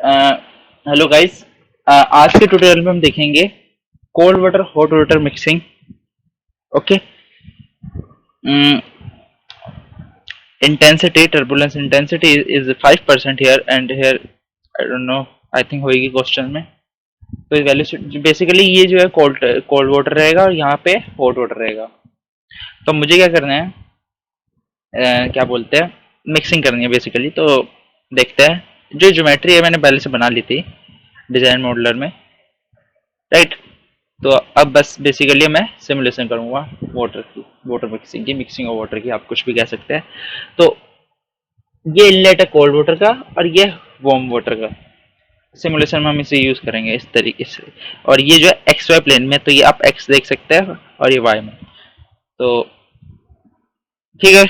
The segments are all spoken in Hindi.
Hello guys. आज के ट्यूटोरियल में हम देखेंगे cold water hot water mixing. Okay. Intensity turbulence intensity is 5% here and here I don't know. I think होगी क्वेश्चन में। तो वैल्यू बेसिकली ये जो है कोल्ड कोल्ड वाटर रहेगा और यहाँ पे हॉट वाटर रहेगा। तो मुझे क्या करना है, क्या बोलते हैं, मिक्सिंग करनी है बेसिकली। तो देखते हैं। जो ज्योमेट्री है मैंने पहले से बना ली थी डिजाइन मॉडलर में, राइट। तो अब बस बेसिकली मैं सिमुलेशन करूंगा वाटर की, वाटर मिक्सिंग की, मिक्सिंग ऑफ वाटर की, आप कुछ भी कह सकते हैं। तो ये इनलेट है कोल्ड वाटर का और ये वार्म वाटर का। सिमुलेशन में हम इसे यूज करेंगे इस तरीके से। और ये जो है एक्स वाई प्लेन में, तो ये आप एक्स देख सकते हैं और ये वाई में। तो ठीक है,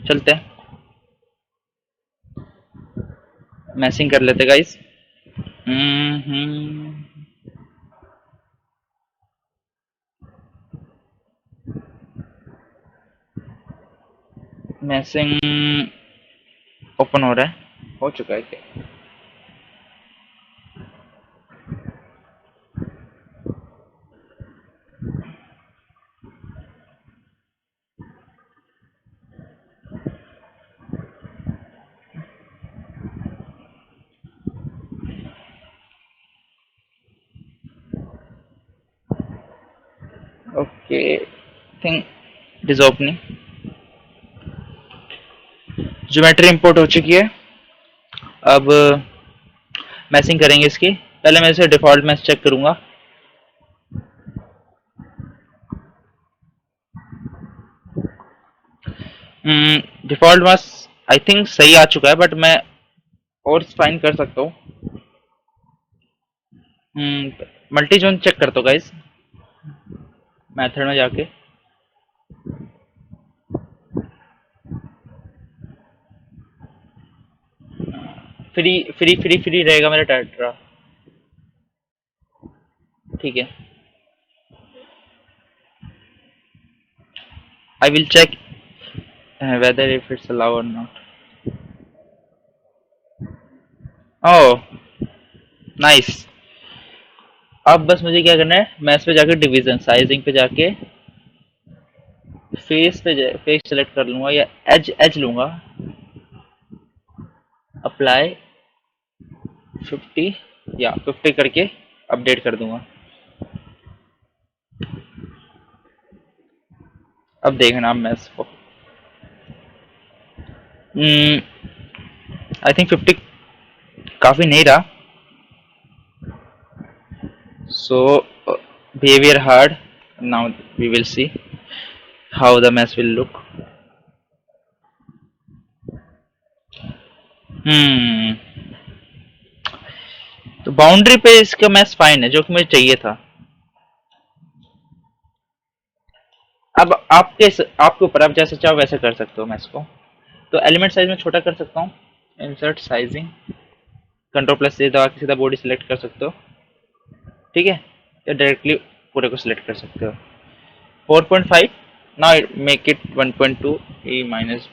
चलते हैं, मैसिंग कर लेते गाइस। मैसिंग ओपन हो रहा है, हो चुका है क्या? Okay, think it is opening. Geometry import हो चुकी है। अब मैचिंग करेंगे इसकी। पहले मैं इसे डिफॉल्ट मैच चेक करूंगा। डिफॉल्ट मैच आई थिंक सही आ चुका है, बट मैं और फाइन कर सकता हूँ। मल्टी जोन चेक करता हूँ गाइस, मेथड में जाके। फ्री फ्री फ्री फ्री रहेगा मेरा टेट्रा। ठीक है, I will check whether if it's allow or not. Oh nice. अब बस मुझे क्या करना है, मैथ पे जाके डिवीजन साइजिंग पे जाके फेस पे फेस सेलेक्ट कर लूंगा या एज एज लूंगा। अप्लाई 50 या 50 करके अपडेट कर दूंगा। अब देखना आप मैथ्स को। आई थिंक 50 काफी नहीं रहा। So behaviour hard. Now we will see how the maths will look. Hmm तो बाउंड्री पे इसका मैथ्स फाइन है, जो कि मुझे चाहिए था। अब आपके ऊपर, आप जैसे चाहो वैसे कर सकते हो मैथ्स को। तो एलिमेंट साइज में छोटा कर सकता हूँ। इंसर्ट साइजिंग, कंट्रोल प्लस से दबा के सीधा बॉडी सिलेक्ट कर सकते हो। ठीक है, या डायरेक्टली पूरे को सिलेक्ट कर सकते हो। 4.5, now make it 1.2 e minus.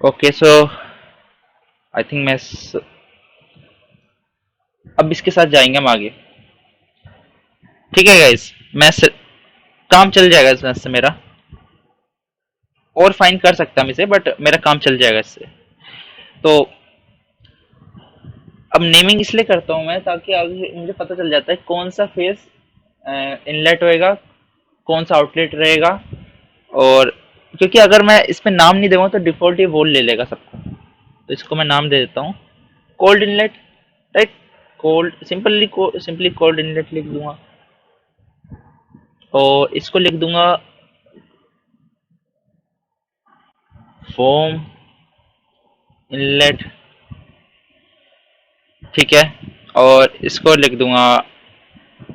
Okay, so I think मैं अब इसके साथ जाएंगे हम आगे। ठीक है गाइस, काम चल जाएगा इस मैथ से मेरा। और फाइन कर सकता हम इसे, बट मेरा काम चल जाएगा इससे। तो अब नेमिंग इसलिए करता हूँ मैं, ताकि आगे मुझे पता चल जाता है कौन सा फेस इनलेट होएगा, कौन सा आउटलेट रहेगा। और क्योंकि अगर मैं इस पे नाम नहीं दूंगा तो डिफॉल्ट ये वोल ले लेगा सबको। तो इसको मैं नाम दे देता हूँ cold inlet, right. Cold simply cold inlet लिख दूंगा। और इसको लिख दूंगा फोम इनलेट। ठीक है, और इसको लिख दूंगा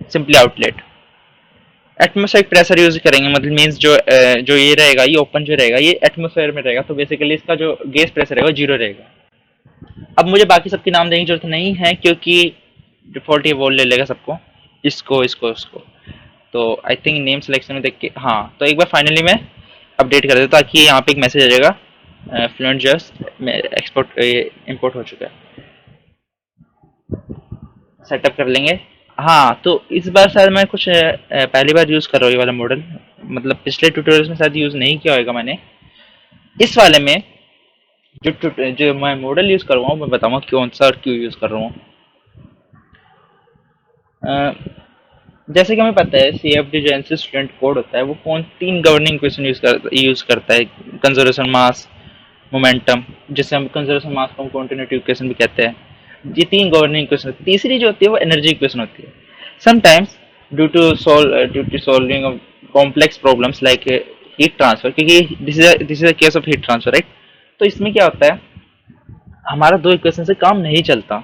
simply outlet. Atmospheric pressure use करेंगे, मतलब मींस जो ये रहेगा, ये ओपन जो रहेगा, ये एटमोस्फेयर में रहेगा। तो बेसिकली इसका जो गैस प्रेशर रहेगा जीरो रहेगा। अब मुझे बाकी सबके नाम देने की जरूरत नहीं है, क्योंकि डिफॉल्ट ये वोल ले लेगा सबको, इसको इसको इसको। तो आई थिंक नेम सिलेक्शन में देख के, हाँ, तो एक बार फाइनली मैं अपडेट कर देता हूँ ताकि यहाँ पे एक मैसेज आ जाएगा फ्लुएंट जस्ट एक्सपोर्ट इंपोर्ट हो चुका है। सेटअप कर लेंगे। हाँ तो इस बार शायद मैं कुछ पहली बार यूज़ कर रहा हूँ ये वाला मॉडल, मतलब पिछले ट्यूटोरियल्स में शायद यूज़ नहीं किया होगा मैंने। इस वाले में जो मैं मॉडल यूज़ कर रहा हूँ मैं बताऊँगा कौन सा और क्यों यूज़ कर रहा हूँ। जैसे कि हमें पता है CFD जो एनसी स्टूडेंट कोड होता है वो कौन 3 गवर्निंग इक्वेशन यूज़ करता है, कंजर्वेशन मास, मोमेंटम, जिसे हम कंजर्वेशन मास को हम कंटिन्यूटी इक्वेशन भी कहते हैं। ये 3 गवर्निंग इक्वेशन। तीसरी जो होती है वो एनर्जी इक्वेशन होती है। Sometimes due to solving of complex problems like heat transfer, क्योंकि this is a case of heat transfer, right. तो इसमें क्या होता है, हमारा 2 इक्वेशन से काम नहीं चलता,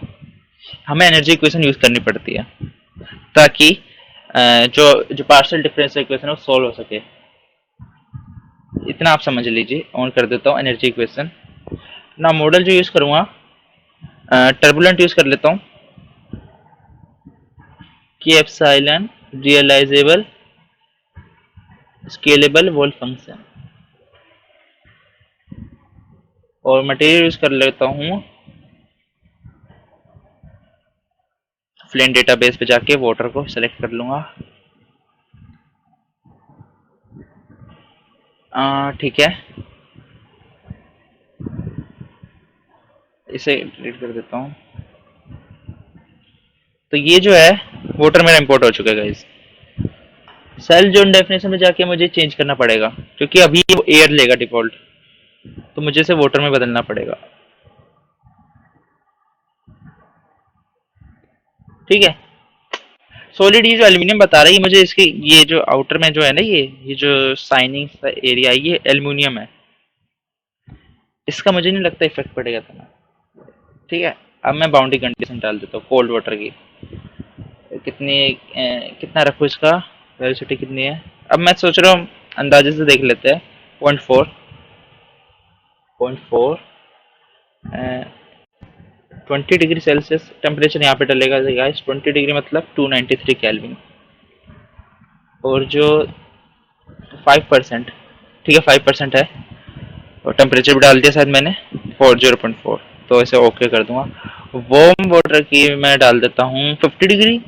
हमें एनर्जी इक्वेशन यूज करनी पड़ती है ताकि जो जो पार्शियल डिफरेंशियल इक्वेशन है वो सॉल्व हो सके। इतना आप समझ लीजिए। ऑन कर देता हूँ एनर्जी इक्वेशन। ना मॉडल जो यूज करूँगा टर्बुलेंट यूज कर लेता हूँ कि एप्सिलॉन रियलाइजेबल स्केलेबल वोल फंक्शन, और मटेरियल यूज कर लेता हूँ फ्लेन डेटाबेस पे जाके वाटर को सेलेक्ट कर लूँगा। ठीक है, इसे डिलीट कर देता हूँ। तो ये जो है वाटर मेरा इंपोर्ट हो चुका है गाइस। सेल जोन डेफिनेशन में जाके मुझे चेंज करना पड़ेगा क्योंकि अभी वो एयर लेगा डिफॉल्ट, तो मुझे इसे वाटर में बदलना पड़ेगा। ठीक है। सॉलिड ये जो एल्यूमिनियम बता रहा है, मुझे इसकी ये जो आउटर में जो है ना, ये जो साइनिंग एरिया है ये एल्यूमिनियम है, इसका मुझे नहीं लगता इफेक्ट पड़ेगा था। ठीक है। अब मैं बाउंड्री कंडीशन डाल देता हूँ कोल्ड वाटर की। कितनी कितना रखूँ इसका, वेलोसिटी कितनी है। अब मैं सोच रहा हूँ अंदाजे से देख लेते हैं। 0.4 20 डिग्री सेल्सियस टेम्परेचर यहाँ पे डलेगा गाइस। 20 डिग्री मतलब 293 केल्विन। और जो 5%, ठीक है 5% है, और टेम्परेचर भी डाल दिया शायद मैंने 0.4, तो इसे ओके कर दूंगा। वार्म वाटर की मैं डाल देता हूँ 50 डिग्री,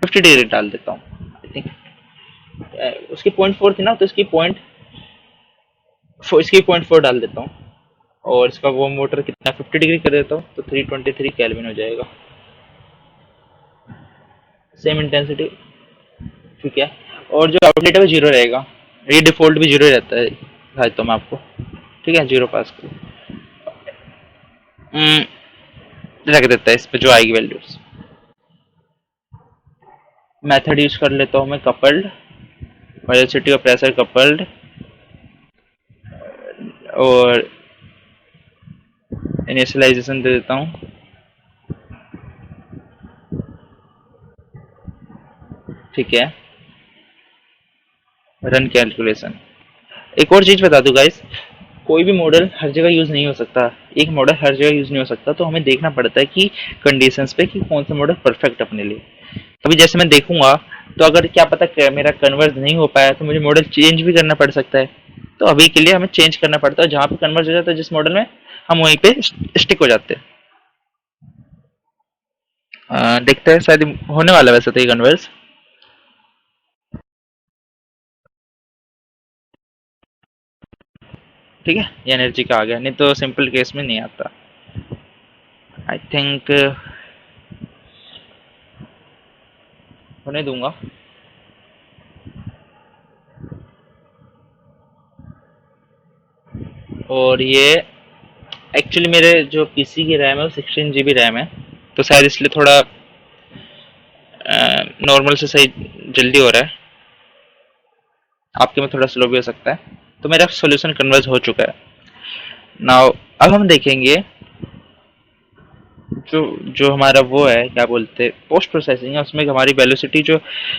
50 डिग्री डाल देता हूँ आई थिंक। उसकी 0.4 थी ना, तो इसकी 0.4 डाल देता हूँ। और इसका वार्म वाटर कितना 50 डिग्री कर देता हूँ, तो 323 केल्विन हो जाएगा। Same intensity. ठीक है। और जो आउटलेट है वो जीरो रहेगा, ये डिफॉल्ट भी जीरो रहता है दिखाता हूँ मैं आपको। ठीक है, जीरो पास रख देता है इस पे जो आएगी वैल्यूज। मेथड यूज कर लेता हूँ मैं कपल्ड, वेलोसिटी और प्रेशर कपल्ड, और इनिशियलाइजेशन दे देता हूँ। ठीक है, रन कैलकुलेशन। एक और चीज बता दूं गाइस, कोई भी मॉडल हर जगह यूज नहीं हो सकता, एक मॉडल हर जगह यूज नहीं हो सकता, तो हमें देखना पड़ता है कि कंडीशंस पे कि कौन सा मॉडल परफेक्ट अपने लिए। अभी जैसे मैं देखूंगा तो अगर क्या पता मेरा कन्वर्ज नहीं हो पाया तो मुझे मॉडल चेंज भी करना पड़ सकता है। तो अभी के लिए हमें चेंज करना पड़ता है, जहाँ पे कन्वर्ज हो जाता है जिस मॉडल में, हम वहीं पे स्टिक हो जाते हैं। देखते हैं, शायद होने वाला है वैसे तो ये कन्वर्ज। ठीक है, ये एनर्जी का आ गया, नहीं तो सिंपल केस में नहीं आता आई थिंक। होने दूंगा। और ये एक्चुअली मेरे जो पीसी की रैम है वो 16 GB रैम है, तो शायद इसलिए थोड़ा नॉर्मल से सही जल्दी हो रहा है, आपके में थोड़ा स्लो भी हो सकता है। तो मेरा सॉल्यूशन कन्वर्ज हो चुका है। नाउ अब हम देखेंगे जो जो हमारा वो है क्या बोलते हैं पोस्ट प्रोसेसिंग है, उसमें हमारी वेलोसिटी जो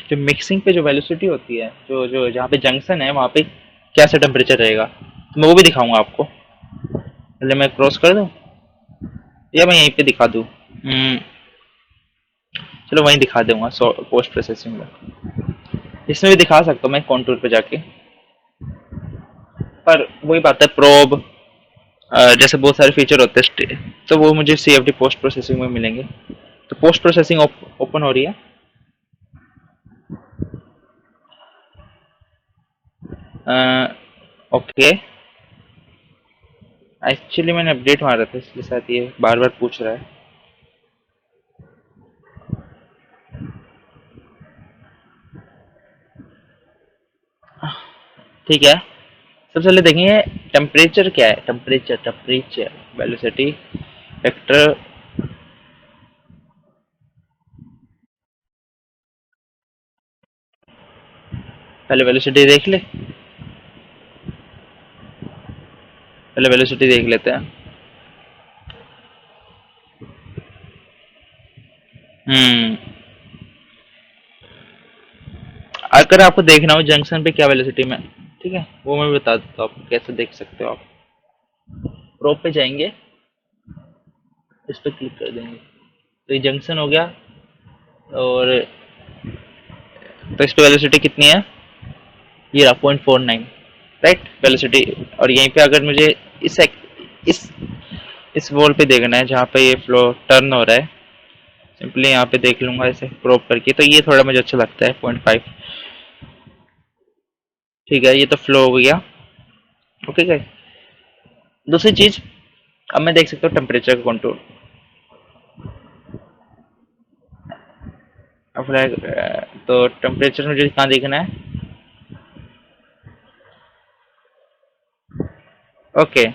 जो मिक्सिंग पे जो वेलोसिटी होती है, जो जो जहाँ पे जंक्शन है वहाँ पे कैसा टेम्परेचर रहेगा, तो मैं वो भी दिखाऊंगा आपको। पहले मैं क्रॉस कर दूँ या मैं यहीं पे दिखा दूँ। चलो वहीं दिखा दूंगा पोस्ट प्रोसेसिंग में। इसमें भी दिखा सकता हूँ मैं कॉन्टूर पे जाके। पर वही बात है, प्रोब जैसे बहुत सारे फीचर होते हैं, तो वो मुझे CFD पोस्ट प्रोसेसिंग में मिलेंगे। तो पोस्ट प्रोसेसिंग ओपन हो रही है। ओके, एक्चुअली मैंने अपडेट मारा था इसके साथ, ये बार बार पूछ रहा है। ठीक है, सबसे पहले देखेंगे टेम्परेचर क्या है। Temperature velocity vector. पहले वेलोसिटी देख ले, पहले वेलोसिटी देख लेते हैं। हम्म, अगर आपको देखना हो जंक्शन पे क्या वेलोसिटी में, ठीक है, वो मैं बता देता हूँ आपको कैसे देख सकते हो आप। प्रोब पे जाएंगे, इस पर क्लिक कर देंगे, तो ये जंक्शन हो गया। और तो इस पे वेलोसिटी कितनी है, ये रहा 0.49, राइट वेलोसिटी। और यहीं पे अगर मुझे इस इस इस वॉल पे देखना है जहाँ पे ये फ्लो टर्न हो रहा है, सिंपली यहाँ पे देख लूंगा इसे प्रोब करके, तो ये थोड़ा मुझे अच्छा लगता है 0.5। ठीक है, ये तो फ्लो हो गया। ओके गाइस, दूसरी चीज, अब मैं देख सकता हूँ टेम्परेचर का कंट्रोल। अब तो टेम्परेचर मुझे कहाँ देखना है। ओके,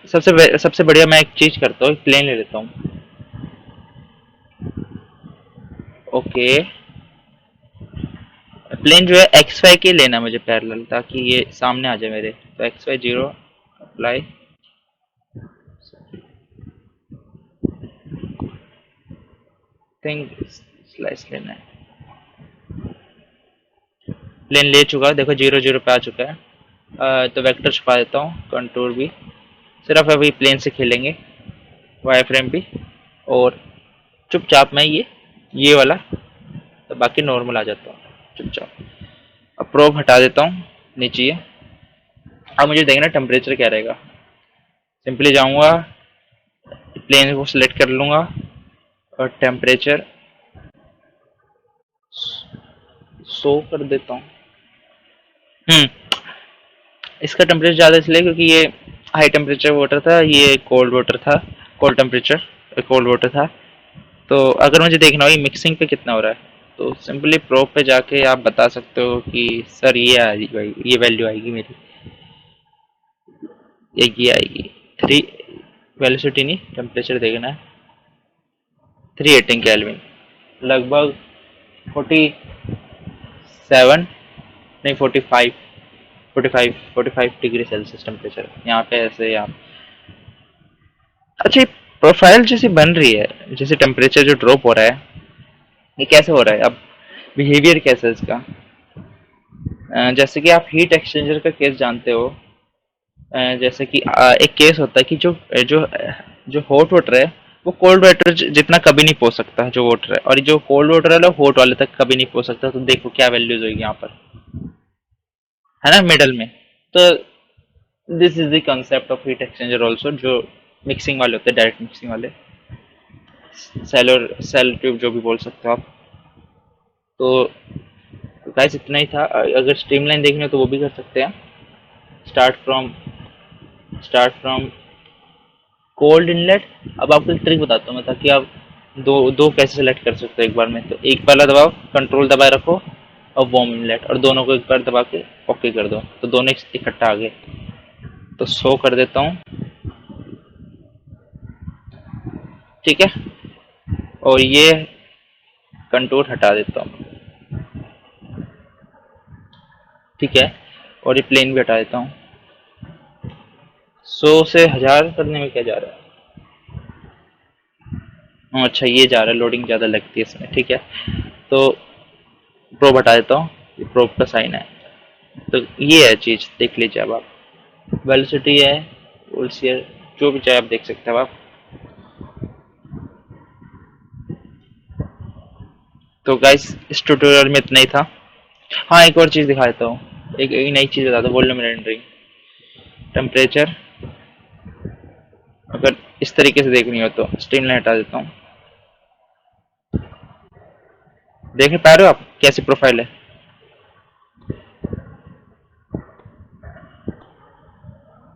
सबसे बढ़िया मैं एक चीज करता हूँ, प्लेन ले लेता हूँ। ओके, प्लेन जो है XY के लेना मुझे पैरेलल, ताकि ये सामने आ जाए मेरे। तो XY 0 अप्लाई, थिंक स्लाइस लेना है। प्लेन ले चुका, देखो 0 0 पे आ चुका है। तो वेक्टर छुपा देता हूँ, कंटूर भी। सिर्फ अभी प्लेन से खेलेंगे, वाई फ्रेम भी। और चुपचाप मैं ये वाला, तो बाकी नॉर्मल आ जाता हूँ चुपचाप। अब प्रोब हटा देता हूँ नीचे ये। अब मुझे देखना टेम्परेचर क्या रहेगा। सिंपली जाऊँगा, प्लेन को सिलेक्ट कर लूँगा, और टेम्परेचर 100 कर देता हूँ। इसका टेम्परेचर ज़्यादा इसलिए क्योंकि ये हाई टेम्परेचर वाटर था, ये कोल्ड वाटर था, कोल्ड टेम्परेचर कोल्ड वाटर था। तो अगर मुझे देखना हो ये मिक्सिंग पे कितना हो रहा है, तो सिंपली प्रोब पे जाके आप बता सकते हो कि सर ये आएगी भाई, ये वैल्यू आएगी मेरी, ये आएगी। थ्री, वेलोसिटी नहीं टेम्परेचर देखना है, 318 केल्विन, लगभग 47, नहीं 45, 45 डिग्री सेल्सियस टेम्परेचर यहाँ पे ऐसे आप। अच्छा, प्रोफाइल जैसी बन रही है, जैसे टेम्परेचर जो ड्रॉप हो रहा है, ये कैसे हो रहा है अब, बिहेवियर कैसा है इसका। जैसे कि आप हीट एक्सचेंजर का केस जानते हो। जैसे कि एक केस होता है कि जो जो हॉट वाटर है, वो कोल्ड वाटर जितना कभी नहीं पहुंच सकता जो वाटर है, और जो कोल्ड वाटर है वो हॉट वाले तक कभी नहीं पहुंच सकता। तो देखो क्या वैल्यूज होगी यहाँ पर, है ना, मिडल में। तो this is the concept of heat exchanger also, जो मिक्सिंग वाले होते हैं, डायरेक्ट मिक्सिंग वाले, सेल ट्यूब जो भी बोल सकते हो आप। तो गाइस इतना ही था। अगर स्ट्रीमलाइन देखनी हो तो वो भी कर सकते हैं। Start from start from cold inlet. अब आपको एक ट्रिक बताता हूँ मैं, ताकि आप दो दो कैसे सेलेक्ट कर सकते हो एक बार में। तो एक वाला दबाओ, कंट्रोल दबाए रखो, और वार्म इनलेट, और दोनों को एक बार दबा के ओके कर दो, तो दोनों इकट्ठा आ गए। तो 100 कर देता हूँ, ठीक है, और ये कंटूर हटा देता हूँ, ठीक है, और ये प्लेन भी हटा देता हूँ। 100 से 1000 करने में क्या जा रहा है। अच्छा, ये जा रहा है, लोडिंग ज़्यादा लगती है इसमें, ठीक है। तो प्रोब हटा देता हूँ, ये प्रोब का साइन है। तो ये है चीज़, देख लीजिए अब आप। वेलोसिटी है, वोल्सियर, जो भी चाहे आप देख सकते हो आप। तो गाइस इस ट्यूटोरियल में इतना ही था। हाँ, एक और चीज़ दिखा देता हूँ, एक नई चीज़ बता दो, वॉल्यूम रेंडरिंग। टेम्परेचर, अगर इस तरीके से देखनी हो तो स्ट्रीमलाइन हटा देता हूँ। देख पा रहे हो आप कैसी प्रोफाइल है?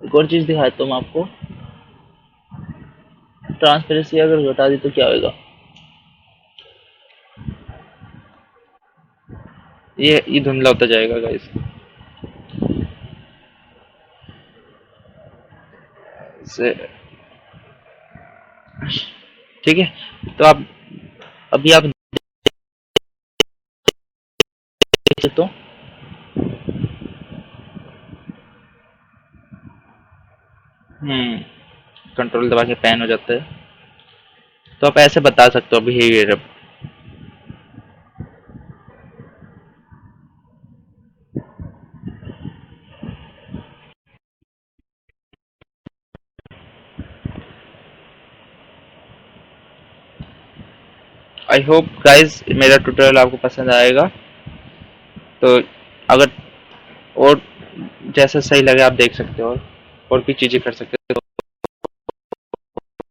एक और चीज दिखाता हूँ मैं आपको, ट्रांसपेरेंसी अगर घटा दी तो क्या होगा, ये धुंधला होता जाएगा गाइस। से ठीक है, तो आप अभी आप देख सकते हो। कंट्रोल दबा के पैन हो जाता है, तो आप ऐसे बता सकते हो बिहेवियर। आई होप गाइस मेरा ट्यूटोरियल आपको पसंद आएगा, तो अगर और जैसा सही लगे आप देख सकते हो और भी चीज़ें कर सकते हो।